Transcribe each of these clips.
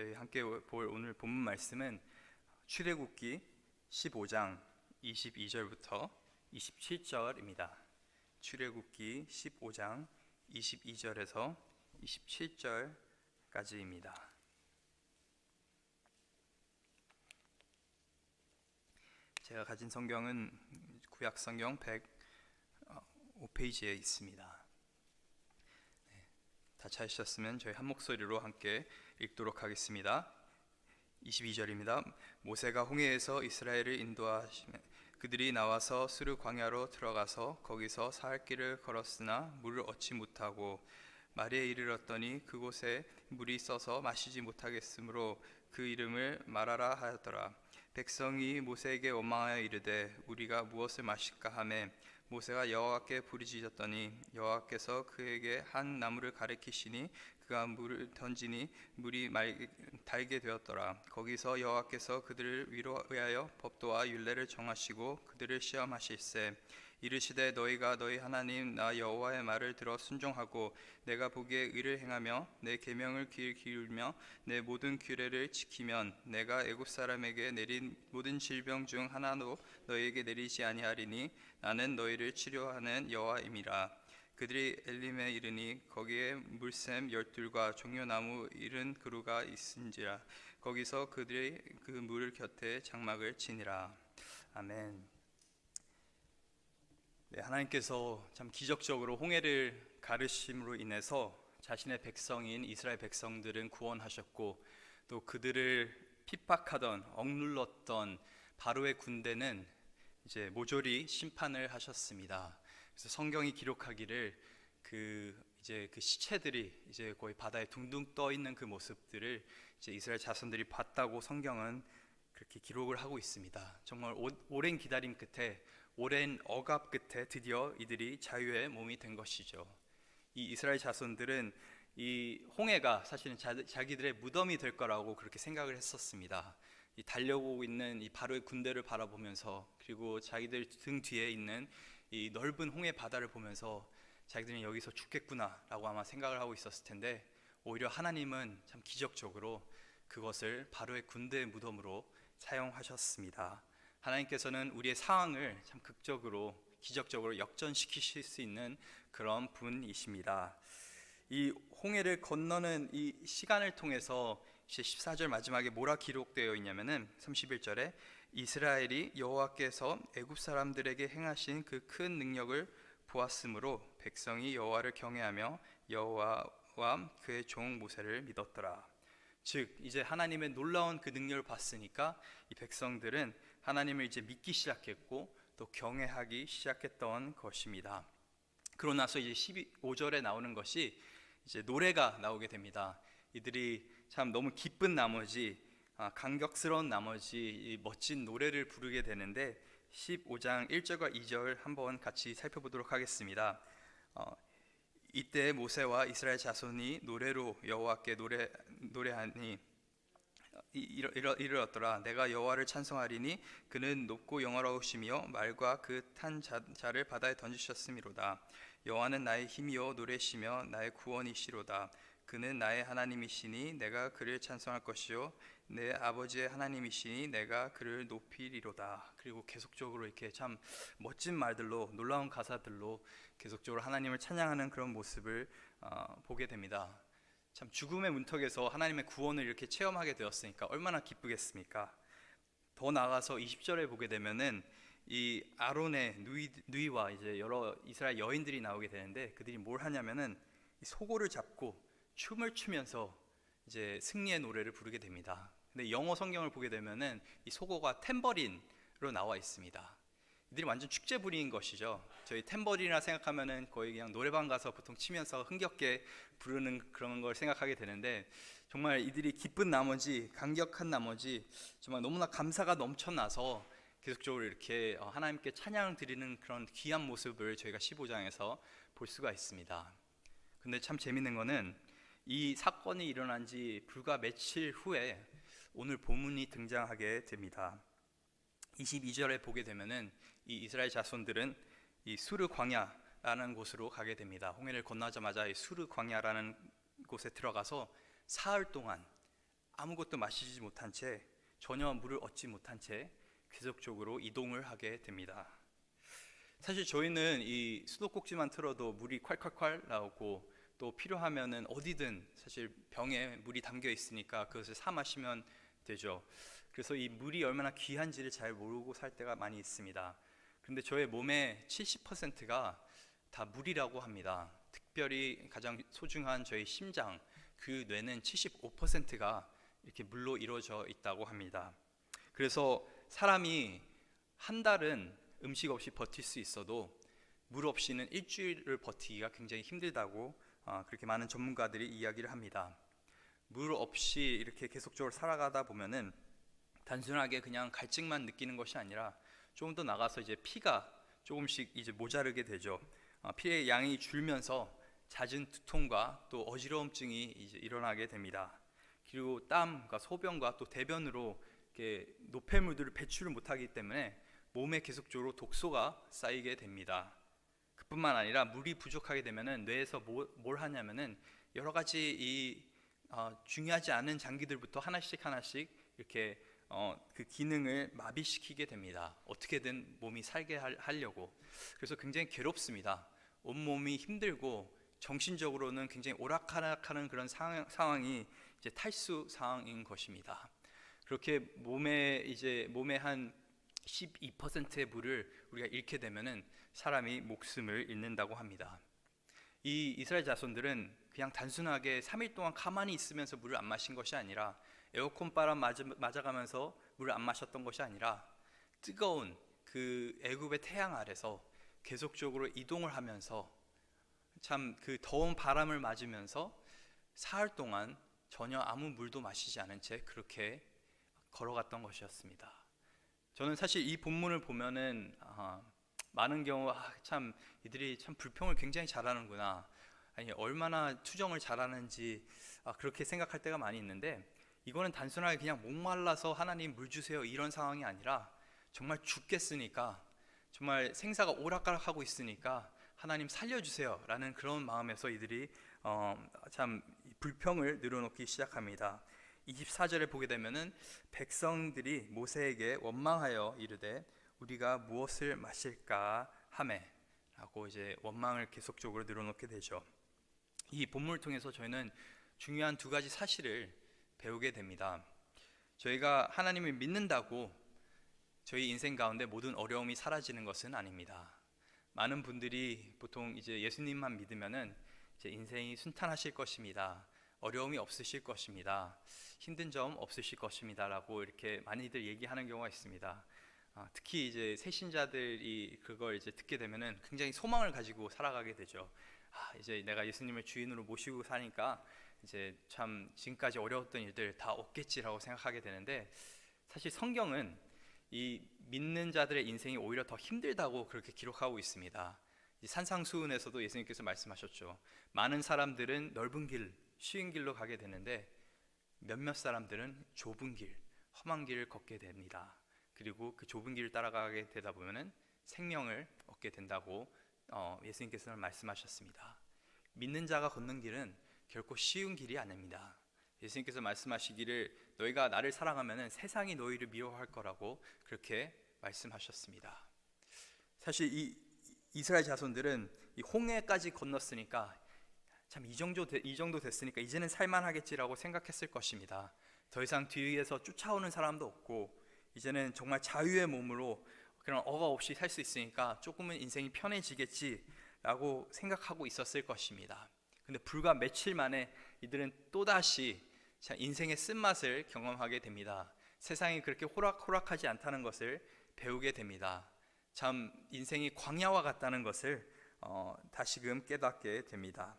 저희 함께 볼 오늘 본문 말씀은 출애굽기 15장 22절부터 27절입니다. 출애굽기 15장 22절에서 27절까지입니다. 제가 가진 성경은 구약 성경 105페이지에 있습니다. 다 찾으셨으면 저희 한 목소리로 함께 읽도록 하겠습니다. 22절입니다. 모세가 홍해에서 이스라엘을 인도하시며 그들이 나와서 수르 광야로 들어가서 거기서 사흘 길을 걸었으나 물을 얻지 못하고 마리에 이르렀더니 그곳에 물이 써서 마시지 못하겠으므로 그 이름을 마라라 하였더라. 백성이 모세에게 원망하여 이르되 우리가 무엇을 마실까 하매 모세가 여호와께 부르짖었더니 여호와께서 그에게 한 나무를 가리키시니 그가 물을 던지니 물이 달게 되었더라. 거기서 여호와께서 그들을 위하여 법도와 율례를 정하시고 그들을 시험하실세 이르시되 너희가 너희 하나님 나 여호와의 말을 들어 순종하고 내가 보기에 의를 행하며 내 계명을 귀를 기울이며 내 모든 규례를 지키면 내가 애굽 사람에게 내린 모든 질병 중 하나도 너희에게 내리지 아니하리니 나는 너희를 치료하는 여호와임이라. 그들이 엘림에 이르니 거기에 물샘 12과 종려나무 70그루가 있은지라. 거기서 그들이 그 물 곁에 장막을 치니라. 아멘. 네, 하나님께서 참 기적적으로 홍해를 가르심으로 인해서 자신의 백성인 이스라엘 백성들은 구원하셨고 또 그들을 핍박하던 억눌렀던 바로의 군대는 이제 모조리 심판을 하셨습니다. 그래서 성경이 기록하기를 그 시체들이 이제 거의 바다에 둥둥 떠 있는 그 모습들을 이제 이스라엘 자손들이 봤다고 성경은 그렇게 기록을 하고 있습니다. 정말 오랜 기다림 끝에 오랜 억압 끝에 드디어 이들이 자유의 몸이 된 것이죠. 이 이스라엘 자손들은 이 홍해가 사실은 자기들의 무덤이 될 거라고 그렇게 생각을 했었습니다. 이 달려오고 있는 이 바로의 군대를 바라보면서 그리고 자기들 등 뒤에 있는 이 넓은 홍해 바다를 보면서 자기들은 여기서 죽겠구나라고 아마 생각을 하고 있었을 텐데 오히려 하나님은 참 기적적으로 그것을 바로의 군대의 무덤으로 사용하셨습니다. 하나님께서는 우리의 상황을 참 극적으로 기적적으로 역전시키실 수 있는 그런 분이십니다. 이 홍해를 건너는 이 시간을 통해서 14절 마지막에 뭐라 기록되어 있냐면은 31절에 이스라엘이 여호와께서 애굽 사람들에게 행하신 그 큰 능력을 보았으므로 백성이 여호와를 경외하며 여호와와 그의 종 모세를 믿었더라. 즉 이제 하나님의 놀라운 그 능력을 봤으니까 이 백성들은 하나님을 이제 믿기 시작했고 또 경외하기 시작했던 것입니다. 그러고 나서 이제 15절에 나오는 것이 이제 노래가 나오게 됩니다. 이들이 참 너무 기쁜 나머지 감격스러운 나머지 멋진 노래를 부르게 되는데 15장 1절과 2절 한번 같이 살펴보도록 하겠습니다. 이때 모세와 이스라엘 자손이 노래로 여호와께 노래하니 이르렀더라. 내가 여호와를 찬송하리니 그는 높고 영화로우시며 말과 그 탄 자를 바다에 던지셨음이로다. 여호와는 나의 힘이요 노래시며 나의 구원이시로다. 그는 나의 하나님이시니 내가 그를 찬송할 것이요 내 아버지의 하나님이시니 내가 그를 높이리로다. 그리고 계속적으로 이렇게 참 멋진 말들로 놀라운 가사들로 계속적으로 하나님을 찬양하는 그런 모습을 보게 됩니다. 참 죽음의 문턱에서 하나님의 구원을 이렇게 체험하게 되었으니까 얼마나 기쁘겠습니까? 더 나아가서 20절에 보게 되면은 이 아론의 누이와 이제 여러 이스라엘 여인들이 나오게 되는데 그들이 뭘 하냐면은 이 소고를 잡고 춤을 추면서 이제 승리의 노래를 부르게 됩니다. 근데 영어 성경을 보게 되면은 이 소고가 탬버린으로 나와 있습니다. 이들이 완전 축제 분위기인 것이죠. 저희 탬버린이라 생각하면은 거의 그냥 노래방 가서 보통 치면서 흥겹게 부르는 그런 걸 생각하게 되는데 정말 이들이 기쁜 나머지 감격한 나머지 정말 너무나 감사가 넘쳐나서 계속적으로 이렇게 하나님께 찬양을 드리는 그런 귀한 모습을 저희가 15장에서 볼 수가 있습니다. 근데 참 재밌는 거는 이 사건이 일어난 지 불과 며칠 후에 오늘 본문이 등장하게 됩니다. 22절에 보게 되면은 이 이스라엘 자손들은 이 수르 광야라는 곳으로 가게 됩니다. 홍해를 건너자마자 이 수르 광야라는 곳에 들어가서 사흘 동안 아무것도 마시지 못한 채, 전혀 물을 얻지 못한 채 계속적으로 이동을 하게 됩니다. 사실 저희는 이 수도꼭지만 틀어도 물이 콸콸콸 나오고, 또 필요하면은 어디든 사실 병에 물이 담겨 있으니까 그것을 사 마시면 되죠. 그래서 이 물이 얼마나 귀한지를 잘 모르고 살 때가 많이 있습니다. 그런데 저의 몸의 70%가 다 물이라고 합니다. 특별히 가장 소중한 저희 심장, 그 뇌는 75%가 이렇게 물로 이루어져 있다고 합니다. 그래서 사람이 한 달은 음식 없이 버틸 수 있어도 물 없이는 일주일을 버티기가 굉장히 힘들다고 그렇게 많은 전문가들이 이야기를 합니다. 물 없이 이렇게 계속적으로 살아가다 보면은 단순하게 그냥 갈증만 느끼는 것이 아니라 조금 더 나가서 이제 피가 조금씩 이제 모자르게 되죠. 피의 양이 줄면서 잦은 두통과 또 어지러움증이 이제 일어나게 됩니다. 그리고 땀과 소변과 또 대변으로 이렇게 노폐물들을 배출을 못하기 때문에 몸에 계속적으로 독소가 쌓이게 됩니다. 그뿐만 아니라 물이 부족하게 되면은 뇌에서 뭘 하냐면은 여러 가지 중요하지 않은 장기들부터 하나씩 이렇게 그 기능을 마비시키게 됩니다. 어떻게든 몸이 살게 하려고. 그래서 굉장히 괴롭습니다. 온몸이 힘들고 정신적으로는 굉장히 오락가락하는 그런 상황이 이제 탈수 상황인 것입니다. 그렇게 몸에 한 12%의 물을 우리가 잃게 되면은 사람이 목숨을 잃는다고 합니다. 이 이스라엘 자손들은 그냥 단순하게 3일 동안 가만히 있으면서 물을 안 마신 것이 아니라, 에어컨 바람 맞아가면서 물을 안 마셨던 것이 아니라, 뜨거운 그 애굽의 태양 아래서 계속적으로 이동을 하면서 참 그 더운 바람을 맞으면서 사흘 동안 전혀 아무 물도 마시지 않은 채 그렇게 걸어갔던 것이었습니다. 저는 사실 이 본문을 보면은 많은 경우 참 이들이 참 불평을 굉장히 잘하는구나, 아니 얼마나 투정을 잘하는지 그렇게 생각할 때가 많이 있는데, 이거는 단순하게 그냥 목말라서 하나님 물 주세요 이런 상황이 아니라 정말 죽겠으니까, 정말 생사가 오락가락하고 있으니까 하나님 살려주세요 라는 그런 마음에서 이들이 참 불평을 늘어놓기 시작합니다. 24절에 보게 되면은 백성들이 모세에게 원망하여 이르되 우리가 무엇을 마실까 하매 라고 이제 원망을 계속적으로 늘어놓게 되죠. 이 본문을 통해서 저희는 중요한 두 가지 사실을 배우게 됩니다. 저희가 하나님을 믿는다고 저희 인생 가운데 모든 어려움이 사라지는 것은 아닙니다. 많은 분들이 보통 이제 예수님만 믿으면은 이제 인생이 순탄하실 것입니다, 어려움이 없으실 것입니다, 힘든 점 없으실 것입니다라고 이렇게 많이들 얘기하는 경우가 있습니다. 특히 이제 새신자들이 그걸 이제 듣게 되면은 굉장히 소망을 가지고 살아가게 되죠. 이제 내가 예수님을 주인으로 모시고 사니까 이제 참 지금까지 어려웠던 일들 다 없겠지라고 생각하게 되는데, 사실 성경은 이 믿는 자들의 인생이 오히려 더 힘들다고 그렇게 기록하고 있습니다. 산상수훈에서도 예수님께서 말씀하셨죠. 많은 사람들은 넓은 길, 쉬운 길로 가게 되는데 몇몇 사람들은 좁은 길, 험한 길을 걷게 됩니다. 그리고 그 좁은 길을 따라가게 되다 보면은 생명을 얻게 된다고 예수님께서는 말씀하셨습니다. 믿는 자가 걷는 길은 결코 쉬운 길이 아닙니다. 예수님께서 말씀하시기를 너희가 나를 사랑하면은 세상이 너희를 미워할 거라고 그렇게 말씀하셨습니다. 사실 이 이스라엘 자손들은 이 홍해까지 건넜으니까 참 이 정도 됐으니까 이제는 살만하겠지라고 생각했을 것입니다. 더 이상 뒤에서 쫓아오는 사람도 없고 이제는 정말 자유의 몸으로 그런 억압 없이 살 수 있으니까 조금은 인생이 편해지겠지라고 생각하고 있었을 것입니다. 근데 불과 며칠 만에 이들은 또다시 인생의 쓴맛을 경험하게 됩니다. 세상이 그렇게 호락호락하지 않다는 것을 배우게 됩니다. 참 인생이 광야와 같다는 것을 다시금 깨닫게 됩니다.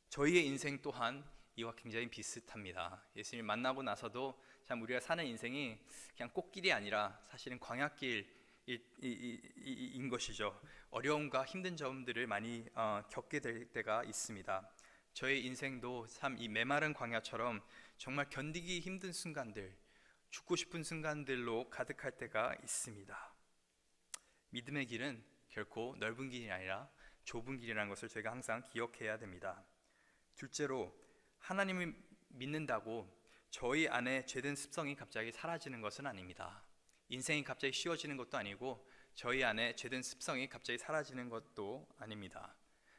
저희의 인생 또한 이와 굉장히 비슷합니다. 예수님 만나고 나서도 참 우리가 사는 인생이 그냥 꽃길이 아니라 사실은 광야길인 것이죠. 어려움과 힘든 점들을 많이 겪게 될 때가 있습니다. 저의 인생도 참 이 메마른 광야처럼 정말 견디기 힘든 순간들, 죽고 싶은 순간들로 가득할 때가 있습니다. 믿음의 길은 결코 넓은 길이 아니라 좁은 길이라는 것을 저희가 항상 기억해야 됩니다. 둘째로, 하나님을 믿는다고 저희 안에 죄된 습성이 갑자기 사라지는 것은 아닙니다. 인생이 갑자기 쉬워지는 것도 아니고 저희 안에 죄된 습성이 갑자기 사라지는 것도 아닙니다.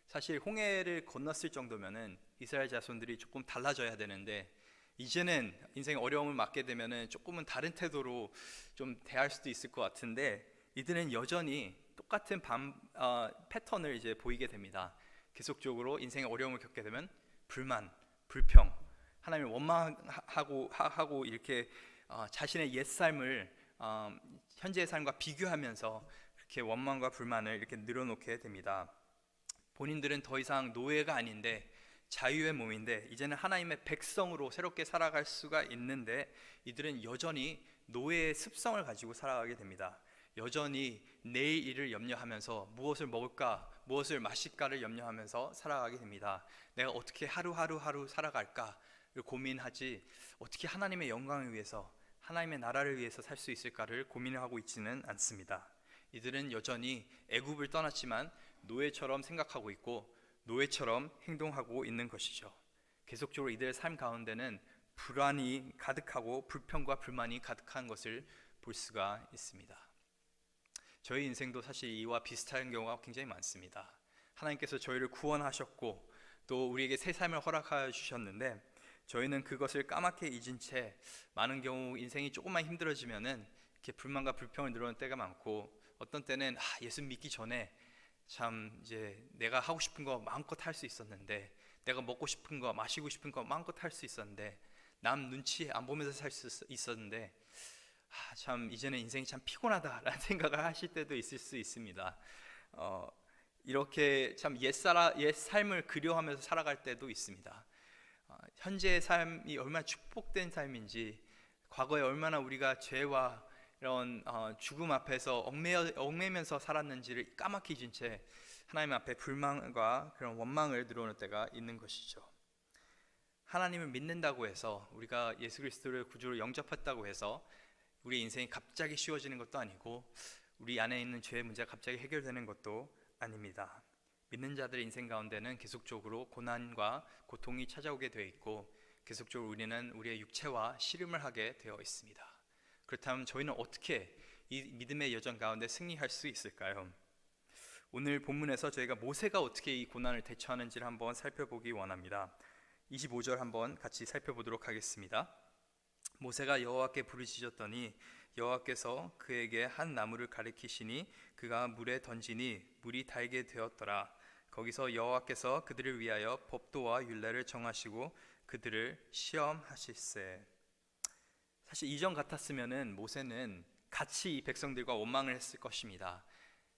사실 홍해를 건넜을 정도면은 이스라엘 자손들이 조금 달라져야 되는데 이제는 인생 어려움을 맞게 되면은 조금은 다른 태도로 좀 대할 수도 있을 것 같은데 이들은 여전히 똑같은 패턴을 이제 보이게 됩니다. 계속적으로 인생의 어려움을 겪게 되면 불만, 불평, 하나님을 원망하고 이렇게 자신의 옛 삶을 현재의 삶과 비교하면서 이렇게 원망과 불만을 이렇게 늘어놓게 됩니다. 본인들은 더 이상 노예가 아닌데 자유의 몸인데 이제는 하나님의 백성으로 새롭게 살아갈 수가 있는데 이들은 여전히 노예의 습성을 가지고 살아가게 됩니다. 여전히 내일 일을 염려하면서 무엇을 먹을까, 무엇을 마실까를 염려하면서 살아가게 됩니다. 내가 어떻게 하루 살아갈까를 고민하지 어떻게 하나님의 영광을 위해서, 하나님의 나라를 위해서 살 수 있을까를 고민하고 있지는 않습니다. 이들은 여전히 애굽을 떠났지만 노예처럼 생각하고 있고 노예처럼 행동하고 있는 것이죠. 계속적으로 이들의 삶 가운데는 불안이 가득하고 불평과 불만이 가득한 것을 볼 수가 있습니다. 저희 인생도 사실 이와 비슷한 경우가 굉장히 많습니다. 하나님께서 저희를 구원하셨고 또 우리에게 새 삶을 허락하여 주셨는데 저희는 그것을 까맣게 잊은 채 많은 경우 인생이 조금만 힘들어지면은 이렇게 불만과 불평을 늘어놓는 때가 많고 어떤 때는 예수 믿기 전에 참 이제 내가 하고 싶은 거 마음껏 할 수 있었는데, 내가 먹고 싶은 거 마시고 싶은 거 마음껏 할 수 있었는데, 남 눈치 안 보면서 살 수 있었는데 참 이제는 인생이 참 피곤하다라는 생각을 하실 때도 있을 수 있습니다. 이렇게 참 옛 삶을 그리워하면서 살아갈 때도 있습니다. 현재의 삶이 얼마나 축복된 삶인지, 과거에 얼마나 우리가 죄와 이런 죽음 앞에서 얽매면서 살았는지를 까맣게 잊은 채 하나님 앞에 불만과 그런 원망을 늘어놓을 때가 있는 것이죠. 하나님을 믿는다고 해서, 우리가 예수 그리스도를 구주로 영접했다고 해서 우리 인생이 갑자기 쉬워지는 것도 아니고 우리 안에 있는 죄의 문제가 갑자기 해결되는 것도 아닙니다. 믿는 자들의 인생 가운데는 계속적으로 고난과 고통이 찾아오게 되어 있고 계속적으로 우리는 우리의 육체와 씨름을 하게 되어 있습니다. 그렇다면 저희는 어떻게 이 믿음의 여정 가운데 승리할 수 있을까요? 오늘 본문에서 저희가 모세가 어떻게 이 고난을 대처하는지를 한번 살펴보기 원합니다. 25절 한번 같이 살펴보도록 하겠습니다. 모세가 여호와께 부르짖었더니 여호와께서 그에게 한 나무를 가리키시니 그가 물에 던지니 물이 달게 되었더라. 거기서 여호와께서 그들을 위하여 법도와 율례를 정하시고 그들을 시험하실세. 사실 이전 같았으면은 모세는 같이 이 백성들과 원망을 했을 것입니다.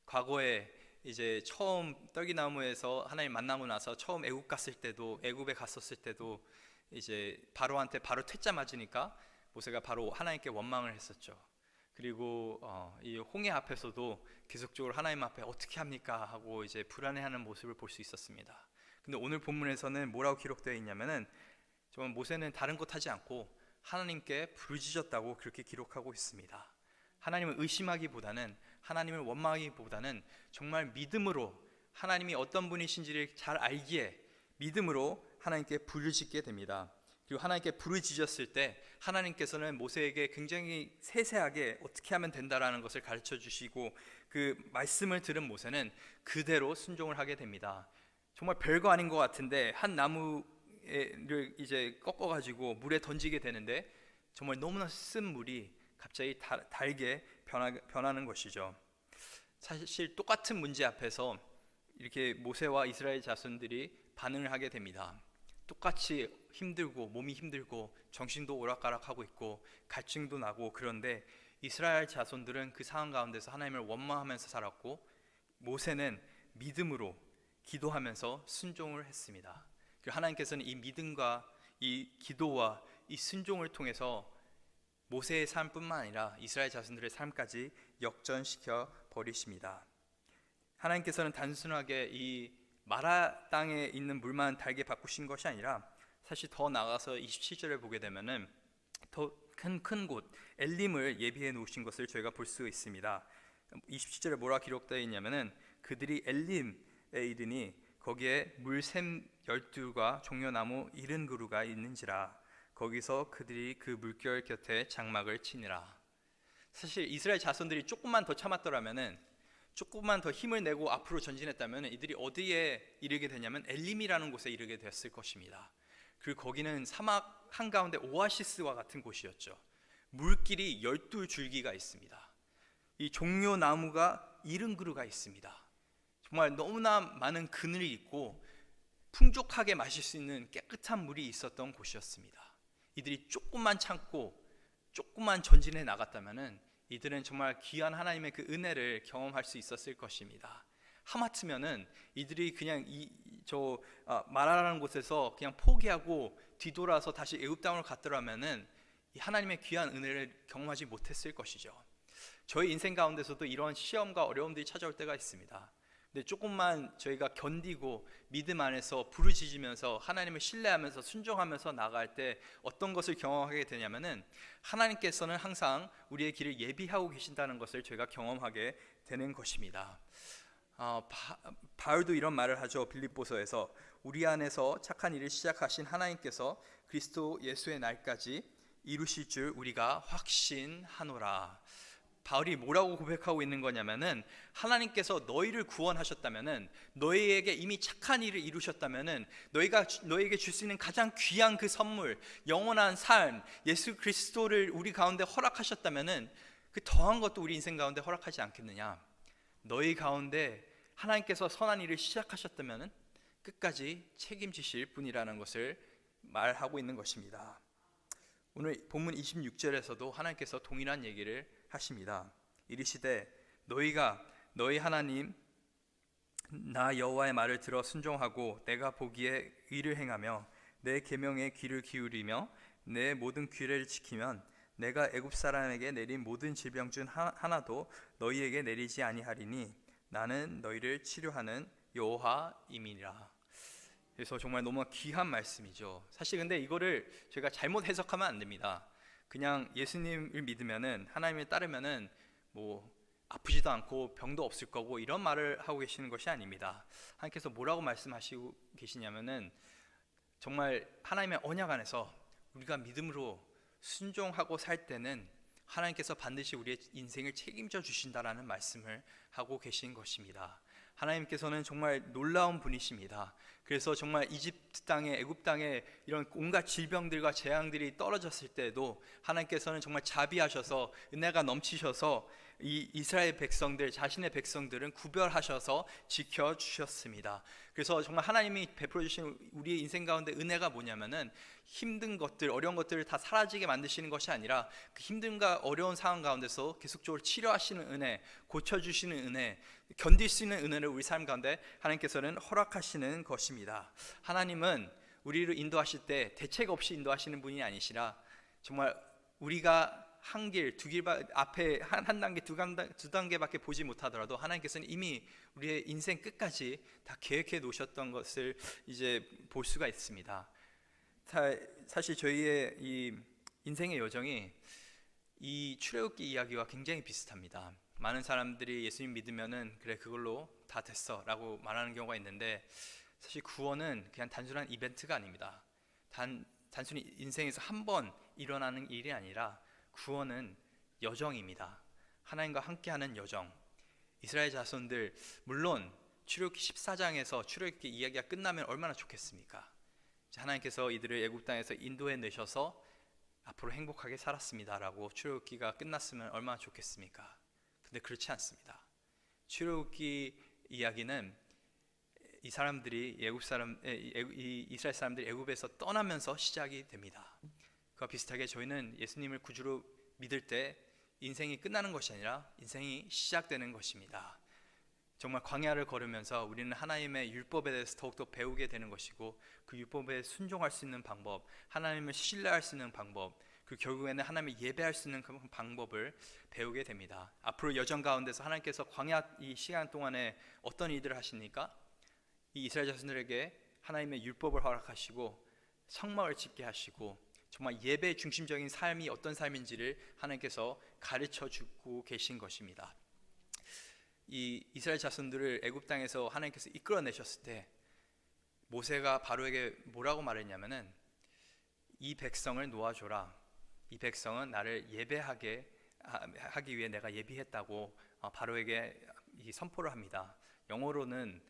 과거에 이제 처음 떨기나무에서 하나님 만나고 나서 처음 애굽에 갔었을 때도 이제 바로한테 바로 퇴짜 맞으니까 모세가 바로 하나님께 원망을 했었죠. 그리고 이 홍해 앞에서도 계속적으로 하나님 앞에 어떻게 합니까 하고 이제 불안해하는 모습을 볼 수 있었습니다. 근데 오늘 본문에서는 뭐라고 기록되어 있냐면은 정말 모세는 다른 것 하지 않고 하나님께 부르짖었다고 그렇게 기록하고 있습니다. 하나님을 의심하기보다는, 하나님을 원망하기보다는 정말 믿음으로 하나님이 어떤 분이신지를 잘 알기에 믿음으로 하나님께 부르짖게 됩니다. 그리고 하나님께 부르짖었을 때 하나님께서는 모세에게 굉장히 세세하게 어떻게 하면 된다라는 것을 가르쳐 주시고 그 말씀을 들은 모세는 그대로 순종을 하게 됩니다. 정말 별거 아닌 것 같은데 한 나무를 이제 꺾어가지고 물에 던지게 되는데 정말 너무나 쓴 물이 갑자기 달게 변하는 것이죠. 사실 똑같은 문제 앞에서 이렇게 모세와 이스라엘 자손들이 반응을 하게 됩니다. 똑같이 힘들고 몸이 힘들고 정신도 오락가락하고 있고 갈증도 나고, 그런데 이스라엘 자손들은 그 상황 가운데서 하나님을 원망하면서 살았고 모세는 믿음으로 기도하면서 순종을 했습니다. 그리고 하나님께서는 이 믿음과 이 기도와 이 순종을 통해서 모세의 삶뿐만 아니라 이스라엘 자손들의 삶까지 역전시켜 버리십니다. 하나님께서는 단순하게 이 마라 땅에 있는 물만 달게 바꾸신 것이 아니라 사실 더 나아가서 27절을 보게 되면은 더 큰 곳 엘림을 예비해 놓으신 것을 저희가 볼 수 있습니다. 27절에 뭐라 기록되어 있냐면은 그들이 엘림에 이르니 거기에 물샘 12과 종려나무 70그루가 있는지라. 거기서 그들이 그 물결 곁에 장막을 치니라. 사실 이스라엘 자손들이 조금만 더 참았더라면은, 조금만 더 힘을 내고 앞으로 전진했다면 이들이 어디에 이르게 되냐면 엘림이라는 곳에 이르게 되었을 것입니다. 그리고 거기는 사막 한가운데 오아시스와 같은 곳이었죠. 물길이 12줄기가 있습니다. 이 종려 나무가 70그루가 있습니다. 정말 너무나 많은 그늘이 있고 풍족하게 마실 수 있는 깨끗한 물이 있었던 곳이었습니다. 이들이 조금만 참고 조금만 전진해 나갔다면은 이들은 정말 귀한 하나님의 그 은혜를 경험할 수 있었을 것입니다. 하마터면은 이들이 그냥 마라라는 곳에서 그냥 포기하고 뒤돌아서 다시 애굽 땅으로 갔더라면은 이 하나님의 귀한 은혜를 경험하지 못했을 것이죠. 저희 인생 가운데서도 이런 시험과 어려움들이 찾아올 때가 있습니다. 근데 조금만 저희가 견디고 믿음 안에서 부르짖으면서 하나님을 신뢰하면서 순종하면서 나갈 때 어떤 것을 경험하게 되냐면은 하나님께서는 항상 우리의 길을 예비하고 계신다는 것을 저희가 경험하게 되는 것입니다. 바울도 이런 말을 하죠. 빌립보서에서 우리 안에서 착한 일을 시작하신 하나님께서 그리스도 예수의 날까지 이루실 줄 우리가 확신하노라. 바울이 뭐라고 고백하고 있는 거냐면은 하나님께서 너희를 구원하셨다면은, 너희에게 이미 착한 일을 이루셨다면은, 너희에게 줄 수 있는 가장 귀한 그 선물, 영원한 삶, 예수 그리스도를 우리 가운데 허락하셨다면은 그 더한 것도 우리 인생 가운데 허락하지 않겠느냐. 너희 가운데 하나님께서 선한 일을 시작하셨다면은 끝까지 책임지실 분이라는 것을 말하고 있는 것입니다. 오늘 본문 26절에서도 하나님께서 동일한 얘기를 하십니다. 이르시되 너희가 너희 하나님 나 여호와의 말을 들어 순종하고 내가 보기에 의를 행하며 내 계명에 귀를 기울이며 내 모든 규례를 지키면 내가 애굽 사람에게 내린 모든 질병 중 하나도 너희에게 내리지 아니하리니 나는 너희를 치료하는 여호와임이니라. 그래서 정말 너무 귀한 말씀이죠. 사실 근데 이거를 저희가 잘못 해석하면 안 됩니다. 그냥 예수님을 믿으면은, 하나님을 따르면은 뭐 아프지도 않고 병도 없을 거고 이런 말을 하고 계시는 것이 아닙니다. 하나님께서 뭐라고 말씀하시고 계시냐면은 정말 하나님의 언약 안에서 우리가 믿음으로 순종하고 살 때는 하나님께서 반드시 우리의 인생을 책임져 주신다라는 말씀을 하고 계신 것입니다. 하나님께서는 정말 놀라운 분이십니다. 그래서 정말 이집트 땅에, 애굽 땅에 이런 온갖 질병들과 재앙들이 떨어졌을 때도 하나님께서는 정말 자비하셔서 은혜가 넘치셔서 이 이스라엘 백성들, 자신의 백성들은 구별하셔서 지켜주셨습니다. 그래서 정말 하나님이 베풀어 주신 우리의 인생 가운데 은혜가 뭐냐면은 힘든 것들, 어려운 것들을 다 사라지게 만드시는 것이 아니라 그 힘든과 어려운 상황 가운데서 계속적으로 치료하시는 은혜, 고쳐주시는 은혜, 견딜 수 있는 은혜를 우리 삶 가운데 하나님께서는 허락하시는 것입니다. 하나님은 우리를 인도하실 때 대책 없이 인도하시는 분이 아니시라 정말 우리가 한 길, 두 길 앞에 한 단계, 두 단계밖에 보지 못하더라도 하나님께서는 이미 우리의 인생 끝까지 다 계획해 놓으셨던 것을 이제 볼 수가 있습니다. 사실 저희의 이 인생의 여정이 이 출애굽기 이야기와 굉장히 비슷합니다. 많은 사람들이 예수님 믿으면은 그래 그걸로 다 됐어라고 말하는 경우가 있는데 사실 구원은 그냥 단순한 이벤트가 아닙니다. 단순히 인생에서 한 번 일어나는 일이 아니라 구원은 여정입니다. 하나님과 함께하는 여정. 이스라엘 자손들 물론 출애굽기 14장에서 출애굽기 이야기가 끝나면 얼마나 좋겠습니까? 하나님께서 이들을 애굽 땅에서 인도해 내셔서 앞으로 행복하게 살았습니다라고 출애굽기가 끝났으면 얼마나 좋겠습니까? 근데 그렇지 않습니다. 출애굽기 이야기는 이 이스라엘 사람들이 애굽에서 떠나면서 시작이 됩니다. 그와 비슷하게 저희는 예수님을 구주로 믿을 때 인생이 끝나는 것이 아니라 인생이 시작되는 것입니다. 정말 광야를 걸으면서 우리는 하나님의 율법에 대해서 더욱더 배우게 되는 것이고 그 율법에 순종할 수 있는 방법, 하나님을 신뢰할 수 있는 방법, 그 결국에는 하나님을 예배할 수 있는 그 방법을 배우게 됩니다. 앞으로 여정 가운데서 하나님께서 광야 이 시간 동안에 어떤 일들을 하십니까? 이 이스라엘 자손들에게 하나님의 율법을 허락하시고 성막을 짓게 하시고 정말 예배 중심적인 삶이 어떤 삶인지를 하나님께서 가르쳐 주고 계신 것입니다. 이 이스라엘 자손들을 애굽 땅에서 하나님께서 이끌어내셨을 때 모세가 바로에게 뭐라고 말했냐면은 이 백성을 놓아줘라. 이 백성은 나를 예배하게 하기 위해 내가 예비했다고 바로에게 이 선포를 합니다. 영어로는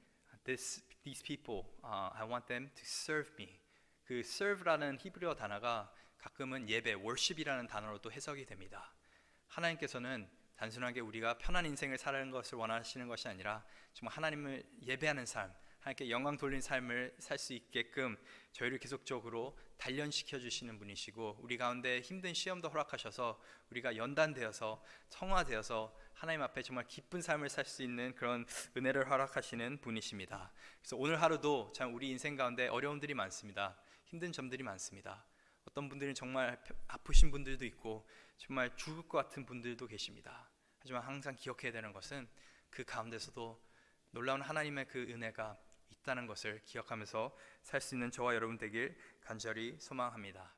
these people, I want them to serve me. 그 serve라는 히브리어 단어가 가끔은 예배, worship이라는 단어로도 해석이 됩니다. 하나님께서는 단순하게 우리가 편한 인생을 살아가는 것을 원하시는 것이 아니라 정말 하나님을 예배하는 삶, 하나님께 영광 돌린 삶을 살 수 있게끔 저희를 계속적으로 단련시켜 주시는 분이시고, 우리 가운데 힘든 시험도 허락하셔서 우리가 연단되어서 성화되어서 하나님 앞에 정말 기쁜 삶을 살 수 있는 그런 은혜를 허락하시는 분이십니다. 그래서 오늘 하루도 참 우리 인생 가운데 어려움들이 많습니다. 힘든 점들이 많습니다. 어떤 분들은 정말 아프신 분들도 있고 정말 죽을 것 같은 분들도 계십니다. 하지만 항상 기억해야 되는 것은 그 가운데서도 놀라운 하나님의 그 은혜가 있다는 것을 기억하면서 살 수 있는 저와 여러분 되길 간절히 소망합니다.